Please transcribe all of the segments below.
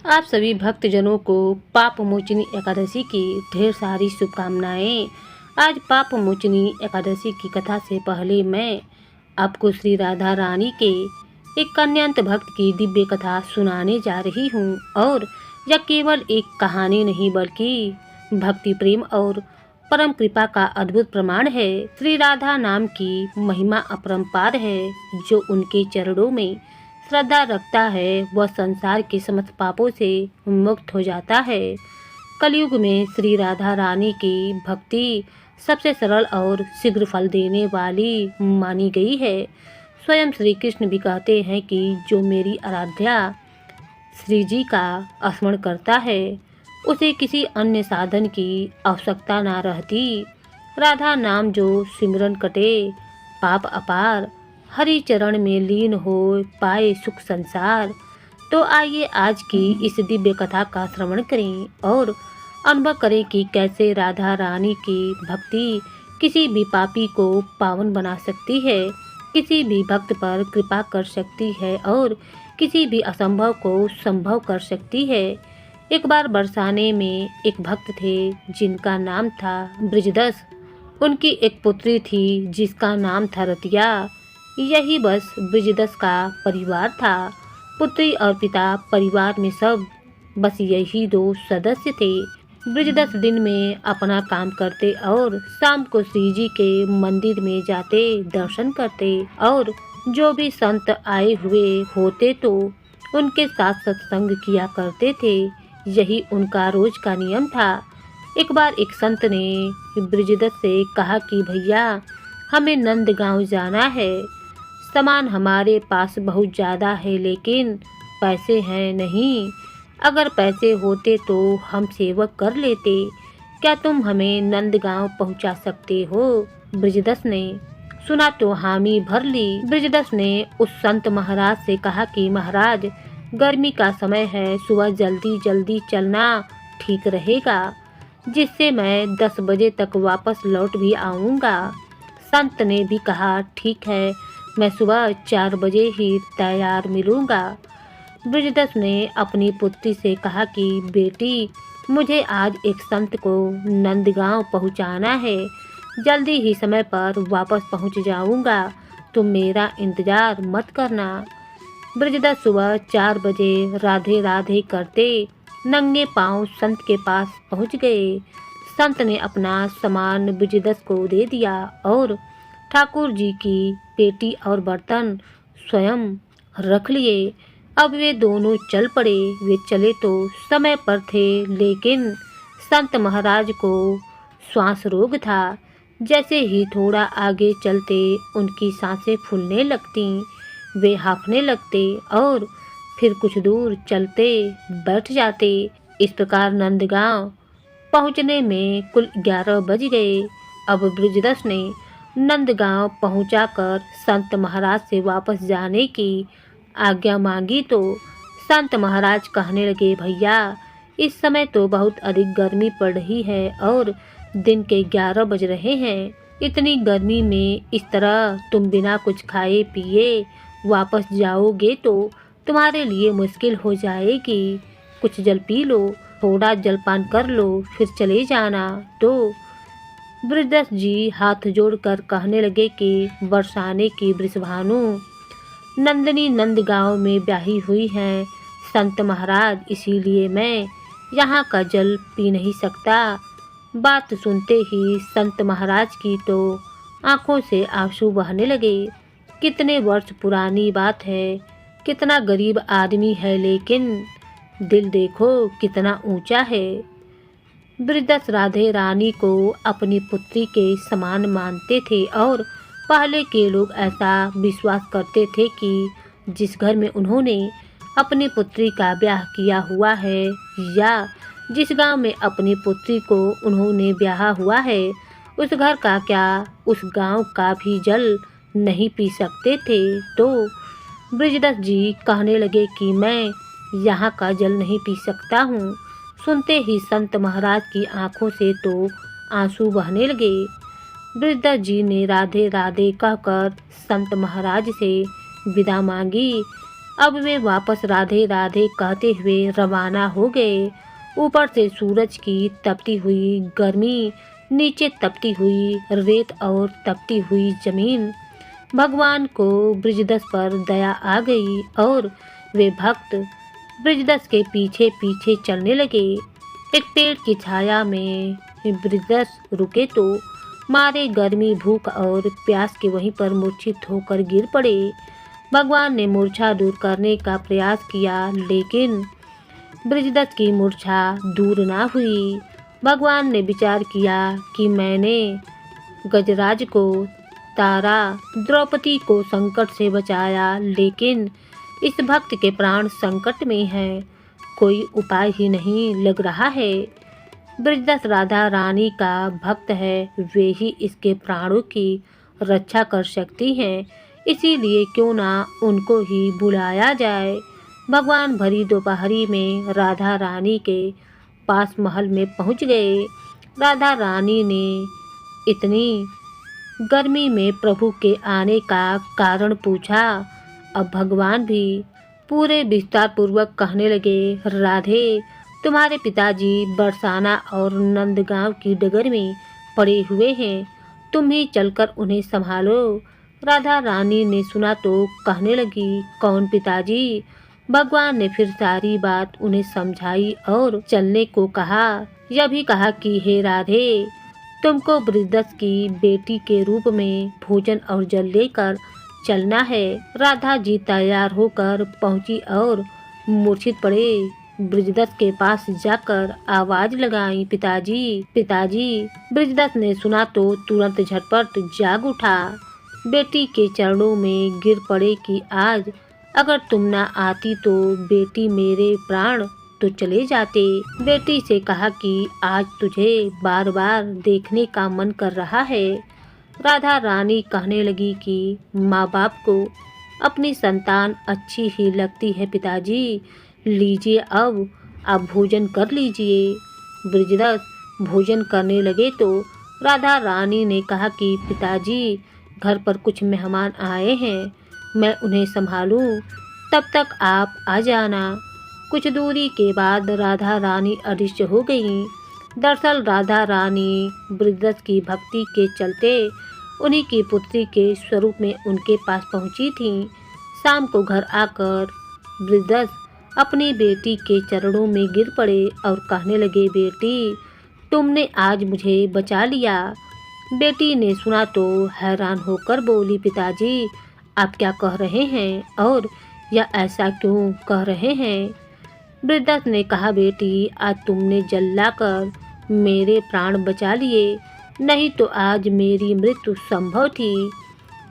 आप सभी भक्तजनों को पाप मोचनी एकादशी की ढेर सारी शुभकामनाएं। आज पाप मोचनी एकादशी की कथा से पहले मैं आपको श्री राधा रानी के एक कन्यांत भक्त की दिव्य कथा सुनाने जा रही हूँ। और यह केवल एक कहानी नहीं बल्कि भक्ति प्रेम और परम कृपा का अद्भुत प्रमाण है। श्री राधा नाम की महिमा अपरंपार है। जो उनके चरणों में श्रद्धा रखता है वह संसार के समस्त पापों से मुक्त हो जाता है। कलयुग में श्री राधा रानी की भक्ति सबसे सरल और शीघ्र फल देने वाली मानी गई है। स्वयं श्री कृष्ण भी कहते हैं कि जो मेरी आराध्या श्री जी का स्मरण करता है उसे किसी अन्य साधन की आवश्यकता ना रहती। राधा नाम जो सिमरन कटे पाप अपार, हरि चरण में लीन हो पाए सुख संसार। तो आइए आज की इस दिव्य कथा का श्रवण करें और अनुभव करें कि कैसे राधा रानी की भक्ति किसी भी पापी को पावन बना सकती है, किसी भी भक्त पर कृपा कर सकती है और किसी भी असंभव को संभव कर सकती है। एक बार बरसाने में एक भक्त थे जिनका नाम था ब्रिजदस। उनकी एक पुत्री थी जिसका नाम था रतिया। यही बस ब्रिजदस का परिवार था। पुत्री और पिता परिवार में सब बस यही दो सदस्य थे। ब्रिजदस दिन में अपना काम करते और शाम को श्री जी के मंदिर में जाते, दर्शन करते और जो भी संत आए हुए होते तो उनके साथ सत्संग किया करते थे। यही उनका रोज का नियम था। एक बार एक संत ने ब्रिजदस से कहा कि भैया, हमें नंदगांव जाना है। सामान हमारे पास बहुत ज़्यादा है लेकिन पैसे हैं नहीं। अगर पैसे होते तो हम सेवक कर लेते। क्या तुम हमें नंदगांव पहुंचा सकते हो? ब्रिजदस ने सुना तो हामी भर ली। ब्रिजदस ने उस संत महाराज से कहा कि महाराज, गर्मी का समय है, सुबह जल्दी जल्दी चलना ठीक रहेगा, जिससे मैं 10 बजे तक वापस लौट भी आऊँगा। संत ने भी कहा ठीक है, मैं सुबह 4 बजे ही तैयार मिलूँगा। ब्रिजदस ने अपनी पुत्री से कहा कि बेटी, मुझे आज एक संत को नंदगांव पहुँचाना है, जल्दी ही समय पर वापस पहुँच जाऊँगा, तुम मेरा इंतज़ार मत करना। ब्रिजदस सुबह 4 बजे राधे राधे करते नंगे पांव संत के पास पहुँच गए। संत ने अपना सामान ब्रिजदस को दे दिया और ठाकुर जी की पेटी और बर्तन स्वयं रख लिए। अब वे दोनों चल पड़े। वे चले तो समय पर थे लेकिन संत महाराज को श्वास रोग था। जैसे ही थोड़ा आगे चलते उनकी सांसें फूलने लगती, वे हांफने लगते और फिर कुछ दूर चलते बैठ जाते। इस प्रकार नंदगांव पहुंचने में कुल 11 बज गए। अब ब्रिजदस ने नंदगांव पहुंचाकर संत महाराज से वापस जाने की आज्ञा मांगी तो संत महाराज कहने लगे, भैया, इस समय तो बहुत अधिक गर्मी पड़ रही है और दिन के 11 बज रहे हैं। इतनी गर्मी में इस तरह तुम बिना कुछ खाए पिए वापस जाओगे तो तुम्हारे लिए मुश्किल हो जाएगी। कुछ जल पी लो, थोड़ा जलपान कर लो, फिर चले जाना। तो ब्रिजदस जी हाथ जोड़कर कहने लगे कि बरसाने की वृषभानु नंदिनी नंदगांव में ब्याही हुई हैं संत महाराज, इसीलिए मैं यहाँ का जल पी नहीं सकता। बात सुनते ही संत महाराज की तो आंखों से आंसू बहने लगे। कितने वर्ष पुरानी बात है, कितना गरीब आदमी है लेकिन दिल देखो कितना ऊंचा है। ब्रिजदस राधे रानी को अपनी पुत्री के समान मानते थे और पहले के लोग ऐसा विश्वास करते थे कि जिस घर में उन्होंने अपनी पुत्री का ब्याह किया हुआ है या जिस गांव में अपनी पुत्री को उन्होंने ब्याहा हुआ है, उस घर का क्या उस गांव का भी जल नहीं पी सकते थे। तो ब्रिजदस जी कहने लगे कि मैं यहाँ का जल नहीं पी सकता हूँ। सुनते ही संत महाराज की आंखों से तो आंसू बहने लगे। ब्रिजदस जी ने राधे राधे कहकर संत महाराज से विदा मांगी। अब वे वापस राधे राधे कहते हुए रवाना हो गए। ऊपर से सूरज की तपती हुई गर्मी, नीचे तपती हुई रेत और तपती हुई जमीन। भगवान को ब्रिजदस पर दया आ गई और वे भक्त ब्रिजदस के पीछे पीछे चलने लगे। एक पेड़ की छाया में ब्रिजदस रुके तो मारे गर्मी, भूख और प्यास के वहीं पर मूर्छित होकर गिर पड़े। भगवान ने मूर्छा दूर करने का प्रयास किया, लेकिन ब्रिजदस की मूर्छा दूर ना हुई। भगवान ने विचार किया कि मैंने गजराज को, तारा, द्रौपदी को संकट से बचाया, लेकिन इस भक्त के प्राण संकट में हैं। कोई उपाय ही नहीं लग रहा है। ब्रिजदस राधा रानी का भक्त है, वे ही इसके प्राणों की रक्षा कर सकती हैं। इसीलिए क्यों ना उनको ही बुलाया जाए। भगवान भरी दोपहरी में राधा रानी के पास महल में पहुंच गए। राधा रानी ने इतनी गर्मी में प्रभु के आने का कारण पूछा। अब भगवान भी पूरे विस्तार पूर्वक कहने लगे, राधे, तुम्हारे पिताजी बरसाना और नंदगांव की डगर में पड़े हुए हैं, तुम ही चलकर उन्हें संभालो। राधा रानी ने सुना तो कहने लगी, कौन पिताजी? भगवान ने फिर सारी बात उन्हें समझाई और चलने को कहा। यह भी कहा कि हे राधे, तुमको ब्रिजदस की बेटी के रूप में भोजन और जल लेकर चलना है। राधा जी तैयार होकर पहुंची और मूर्छित पड़े ब्रिजदस के पास जाकर आवाज लगाई, पिताजी, पिताजी। ब्रिजदस ने सुना तो तुरंत झटपट जाग उठा, बेटी के चरणों में गिर पड़े कि आज अगर तुम ना आती तो बेटी, मेरे प्राण तो चले जाते। बेटी से कहा कि आज तुझे बार बार देखने का मन कर रहा है। राधा रानी कहने लगी कि माँ बाप को अपनी संतान अच्छी ही लगती है पिताजी, लीजिए अब आप भोजन कर लीजिए। ब्रिजदस भोजन करने लगे तो राधा रानी ने कहा कि पिताजी, घर पर कुछ मेहमान आए हैं, मैं उन्हें संभालूं, तब तक आप आ जाना। कुछ दूरी के बाद राधा रानी अदृश्य हो गईं। दरअसल राधा रानी ब्रिजदस की भक्ति के चलते उन्हीं की पुत्री के स्वरूप में उनके पास पहुंची थी। शाम को घर आकर ब्रिजदस अपनी बेटी के चरणों में गिर पड़े और कहने लगे, बेटी, तुमने आज मुझे बचा लिया। बेटी ने सुना तो हैरान होकर बोली, पिताजी, आप क्या कह रहे हैं और या ऐसा क्यों कह रहे हैं? ब्रिजदस ने कहा, बेटी, आज तुमने जल लाकर मेरे प्राण बचा लिए, नहीं तो आज मेरी मृत्यु संभव थी।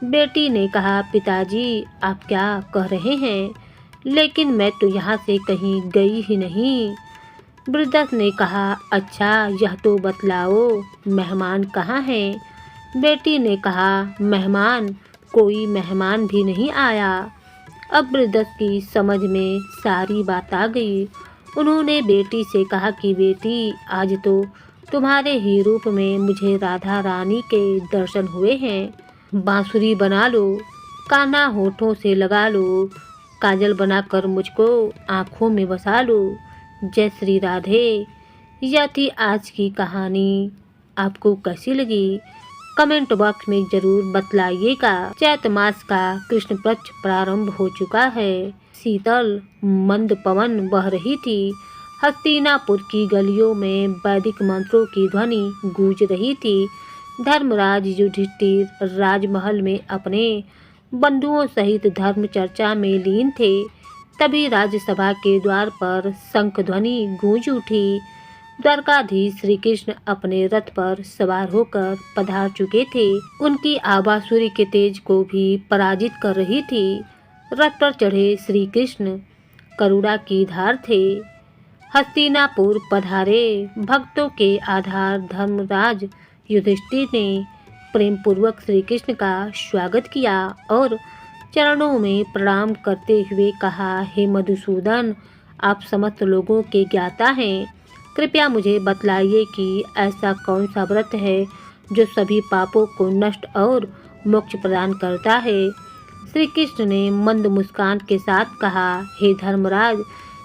बेटी ने कहा, पिताजी, आप क्या कह रहे हैं? लेकिन मैं तो यहाँ से कहीं गई ही नहीं। ब्रिजदस ने कहा, अच्छा, यह तो बतलाओ, मेहमान कहाँ हैं? बेटी ने कहा, मेहमान, कोई मेहमान भी नहीं आया। अब ब्रिजदस की समझ में सारी बात आ गई। उन्होंने बेटी से कहा कि बेटी, आज तो तुम्हारे ही रूप में मुझे राधा रानी के दर्शन हुए हैं। बांसुरी बना लो, कान्हा होठों से लगा लो, काजल बनाकर मुझको आँखों में बसा लो। जय श्री राधे। यह थी आज की कहानी। आपको कैसी लगी कमेंट बॉक्स में जरूर बतलाइएगा। चैत मास का कृष्ण पक्ष प्रारंभ हो चुका है। शीतल मंद पवन बह रही थी। हस्तिनापुर की गलियों में वैदिक मंत्रों की ध्वनि गूंज रही थी। धर्मराज युधिष्ठिर राजमहल में अपने बंधुओं सहित धर्म चर्चा में लीन थे। तभी राज्यसभा के द्वार पर शंख ध्वनि गूंज उठी। द्वारकाधीश श्री कृष्ण अपने रथ पर सवार होकर पधार चुके थे। उनकी आभा सूर्य के तेज को भी पराजित कर रही थी। रथ पर चढ़े श्री कृष्ण करुणा की धार थे। हस्तिनापुर पधारे भक्तों के आधार धर्मराज युधिष्ठिर ने प्रेम पूर्वक श्री कृष्ण का स्वागत किया और चरणों में प्रणाम करते हुए कहा, हे मधुसूदन, आप समस्त लोगों के ज्ञाता हैं। कृपया मुझे बतलाइए कि ऐसा कौन सा व्रत है जो सभी पापों को नष्ट और मोक्ष प्रदान करता है। श्री कृष्ण ने मंद मुस्कान के साथ कहा, हे धर्मराज,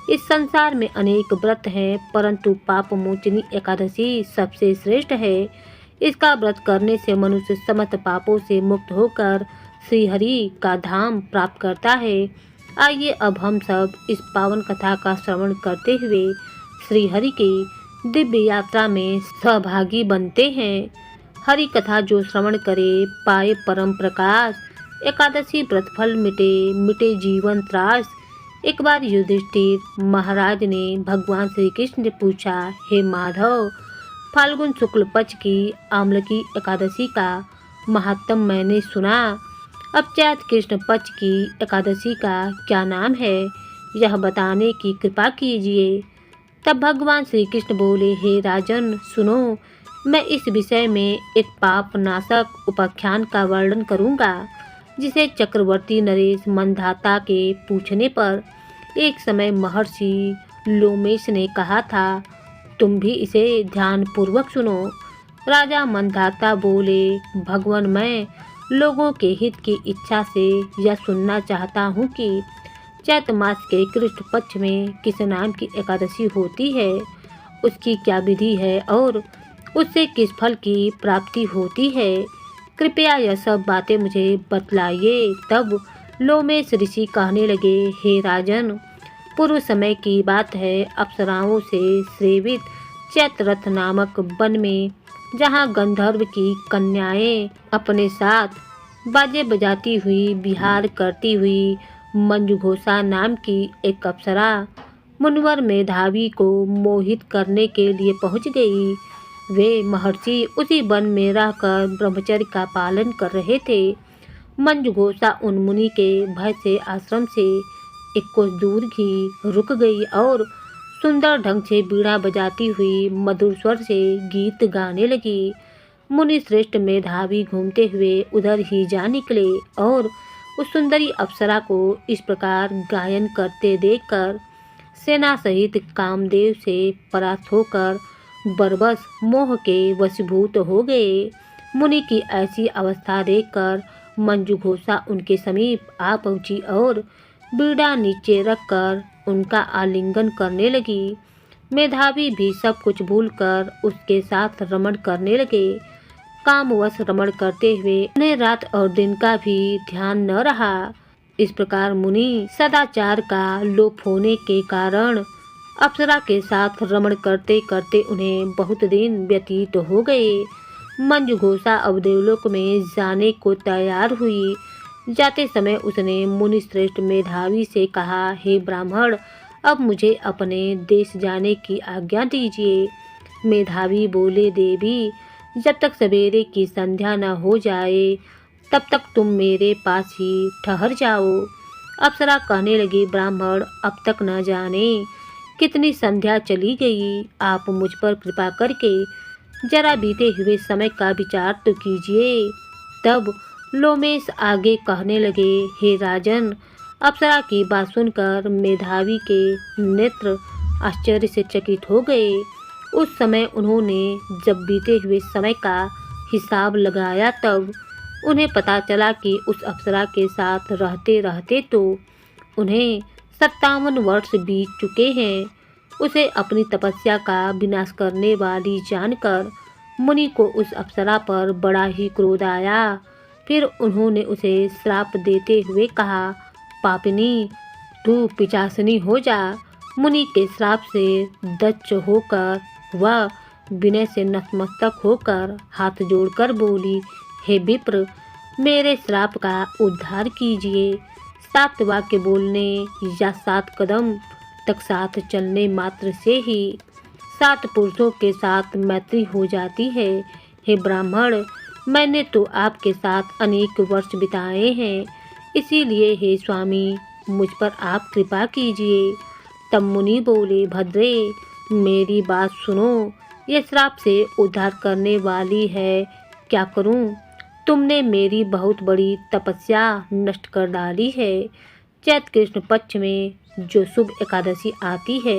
इस संसार में अनेक व्रत हैं, परंतु पाप मोचनी एकादशी सबसे श्रेष्ठ है। इसका व्रत करने से मनुष्य समस्त पापों से मुक्त होकर श्री हरि का धाम प्राप्त करता है। आइए अब हम सब इस पावन कथा का श्रवण करते हुए श्री हरि की दिव्य यात्रा में सहभागी बनते हैं। हरि कथा जो श्रवण करे पाए परम प्रकाश, एकादशी व्रत फल मिटे मिटे जीवन त्रास। एक बार युधिष्ठिर महाराज ने भगवान श्री कृष्ण से पूछा, हे माधव, फाल्गुन शुक्ल पक्ष की आम्लकी एकादशी का महात्म मैंने सुना। अब चैत कृष्ण पक्ष की एकादशी का क्या नाम है, यह बताने की कृपा कीजिए। तब भगवान श्री कृष्ण बोले, हे राजन सुनो, मैं इस विषय में एक पाप नाशक उपाख्यान का वर्णन करूंगा, जिसे चक्रवर्ती नरेश मंधाता के पूछने पर एक समय महर्षि लोमेश ने कहा था। तुम भी इसे ध्यानपूर्वक सुनो। राजा मंधाता बोले, भगवान, मैं लोगों के हित की इच्छा से यह सुनना चाहता हूँ कि चैत मास के कृष्ण पक्ष में किस नाम की एकादशी होती है, उसकी क्या विधि है और उससे किस फल की प्राप्ति होती है। कृपया यह सब बातें मुझे बतलाइए। तब लोमेश ऋषि कहने लगे, हे राजन, पूर्व समय की बात है। अप्सराओं से सेवित चैत्ररथ नामक वन में, जहाँ गंधर्व की कन्याएं अपने साथ बाजे बजाती हुई विहार करती हुई मंजुघोषा नाम की एक अप्सरा मुनिवर मेधावी को मोहित करने के लिए पहुंच गई। वे महर्षि उसी वन में रहकर ब्रह्मचर्य का पालन कर रहे थे। मंजुघोषा उन मुनि के भय से आश्रम से एक कोस दूर ही रुक गई और सुंदर ढंग से बीड़ा बजाती हुई मधुर स्वर से गीत गाने लगी। मुनि श्रेष्ठ मेधावी घूमते हुए उधर ही जा निकले और उस सुंदरी अप्सरा को इस प्रकार गायन करते देखकर सेना सहित कामदेव से परास्त होकर बरबस मोह के वशीभूत हो गए। मुनि की ऐसी अवस्था देखकर मंजुघोषा उनके समीप आ पहुंची और बीड़ा नीचे रखकर उनका आलिंगन करने लगी। मेधावी भी सब कुछ भूलकर उसके साथ रमण करने लगे। कामवश रमण करते हुए उन्हें रात और दिन का भी ध्यान न रहा। इस प्रकार मुनि सदाचार का लोप होने के कारण अप्सरा के साथ रमण करते करते उन्हें बहुत दिन व्यतीत हो गए। मंजुघोषा अब देवलोक में जाने को तैयार हुई। जाते समय उसने मुनि श्रेष्ठ मेधावी से कहा, हे ब्राह्मण, अब मुझे अपने देश जाने की आज्ञा दीजिए। मेधावी बोले, देवी, जब तक सवेरे की संध्या न हो जाए तब तक तुम मेरे पास ही ठहर जाओ। अप्सरा कहने लगी, ब्राह्मण, अब तक न जाने कितनी संध्या चली गई। आप मुझ पर कृपा करके जरा बीते हुए समय का विचार तो कीजिए। तब लोमेश आगे कहने लगे, हे राजन, अप्सरा की बात सुनकर मेधावी के नेत्र आश्चर्य से चकित हो गए। उस समय उन्होंने जब बीते हुए समय का हिसाब लगाया तब उन्हें पता चला कि उस अप्सरा के साथ रहते रहते तो उन्हें 57 वर्ष बीत चुके हैं। उसे अपनी तपस्या का विनाश करने वाली जानकर मुनि को उस अप्सरा पर बड़ा ही क्रोध आया। फिर उन्होंने उसे श्राप देते हुए कहा, पापिनी, तू पिशाचिनी हो जा। मुनि के श्राप से दच्च होकर वह विनय से नतमस्तक होकर हाथ जोड़कर बोली, हे विप्र, मेरे श्राप का उद्धार कीजिए। 7 वाक्य बोलने या 7 कदम तक साथ चलने मात्र से ही 7 पुरुषों के साथ मैत्री हो जाती है। हे ब्राह्मण, मैंने तो आपके साथ अनेक वर्ष बिताए हैं, इसीलिए हे स्वामी, मुझ पर आप कृपा कीजिए। तब मुनि बोले, भद्रे, मेरी बात सुनो, यह श्राप से उद्धार करने वाली है, क्या करूं? तुमने मेरी बहुत बड़ी तपस्या नष्ट कर डाली है। चैत कृष्ण पक्ष में जो शुभ एकादशी आती है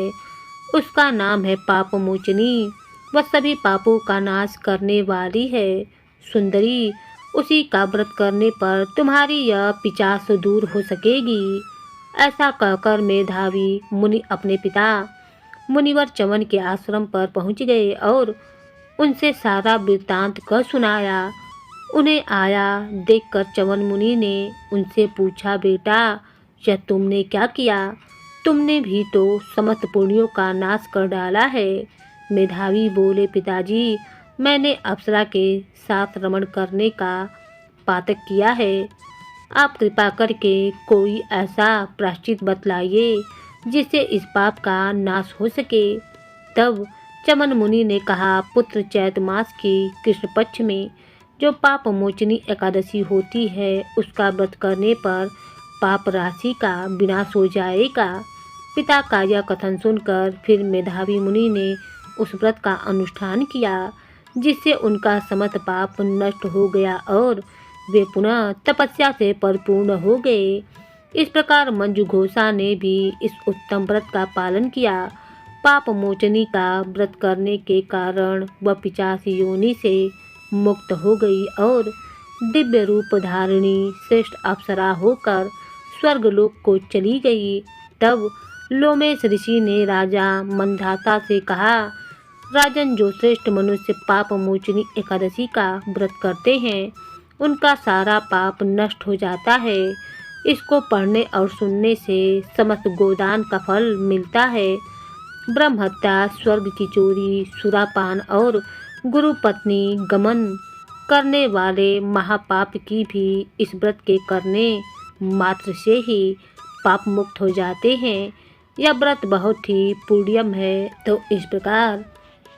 उसका नाम है पाप मोचनी। वह सभी पापों का नाश करने वाली है। सुंदरी, उसी का व्रत करने पर तुम्हारी यह पिशाच दूर हो सकेगी। ऐसा कहकर मेधावी मुनि अपने पिता मुनिवर च्यवन के आश्रम पर पहुंच गए और उनसे सारा वृत्तांत कह सुनाया। उन्हें आया देखकर च्यवन मुनि ने उनसे पूछा, बेटा यह तुमने क्या किया? तुमने भी तो समस्त पुण्यों का नाश कर डाला है। मेधावी बोले, पिताजी मैंने अप्सरा के साथ रमण करने का पातक किया है। आप कृपा करके कोई ऐसा प्रायश्चित बतलाइए जिससे इस पाप का नाश हो सके। तब च्यवन मुनि ने कहा, पुत्र चैत मास की कृष्ण पक्ष में जो पाप मोचनी एकादशी होती है उसका व्रत करने पर पाप राशि का विनाश हो जाएगा। पिता का यह कथन सुनकर फिर मेधावी मुनि ने उस व्रत का अनुष्ठान किया जिससे उनका समस्त पाप नष्ट हो गया और वे पुनः तपस्या से परिपूर्ण हो गए। इस प्रकार मंजू घोषा ने भी इस उत्तम व्रत का पालन किया। पाप मोचनी का व्रत करने के कारण वह पिशाच योनि से मुक्त हो गई और दिव्य रूप धारिणी श्रेष्ठ अप्सरा होकर स्वर्गलोक को चली गई। तब लोमेश ऋषि ने राजा मंधाता से कहा, राजन जो श्रेष्ठ मनुष्य पाप मोचनी एकादशी का व्रत करते हैं उनका सारा पाप नष्ट हो जाता है। इसको पढ़ने और सुनने से समस्त गोदान का फल मिलता है। ब्रह्म हत्या, स्वर्ग की चोरी, सुरापान और गुरु पत्नी गमन करने वाले महापाप की भी इस व्रत के करने मात्र से ही पाप मुक्त हो जाते हैं। यह व्रत बहुत ही पुण्यम है। तो इस प्रकार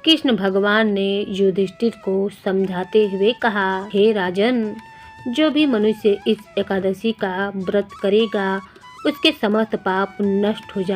कृष्ण भगवान ने युधिष्ठिर को समझाते हुए कहा, हे राजन, जो भी मनुष्य इस एकादशी का व्रत करेगा उसके समस्त पाप नष्ट हो जाएंगे।